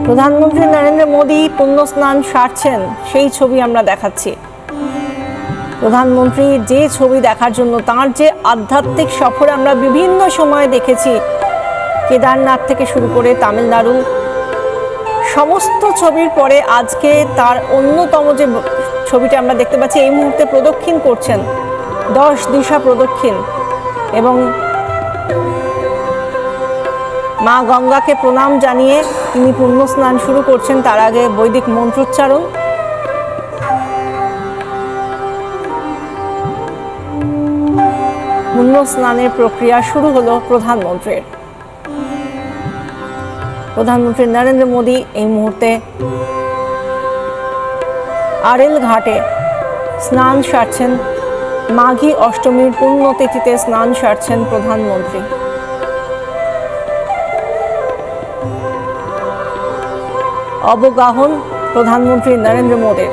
প্রধানমন্ত্রী নরেন্দ্র মোদী পুণ্য স্নান সারছেন, সেই ছবি আমরা দেখাচ্ছি। প্রধানমন্ত্রী যে ছবি দেখার জন্য, তার যে আধ্যাত্মিক সফরে আমরা বিভিন্ন সময় দেখেছি, কেদারনাথ থেকে শুরু করে তামিলনাড়ু, সমস্ত ছবির পরে আজকে তার অন্যতম যে ছবিটা আমরা দেখতে পাচ্ছি, এই মুহূর্তে প্রদক্ষিণ করছেন, 10 দিশা প্রদক্ষিণ, এবং মা গঙ্গাকে প্রণাম জানিয়ে তিনি পুণ্য স্নান শুরু করছেন। তার আগে বৈদিক মন্ত্রোচ্চারণ। পুণ্য স্নানের প্রক্রিয়া শুরু হলো প্রধানমন্ত্রী নরেন্দ্র মোদী এই মুহূর্তে আরেল ঘাটে স্নান সারছেন। মাঘী অষ্টমীর পুণ্যতিথিতে স্নান সারছেন প্রধানমন্ত্রী। অবগাহন প্রধানমন্ত্রী নরেন্দ্র মোদীর।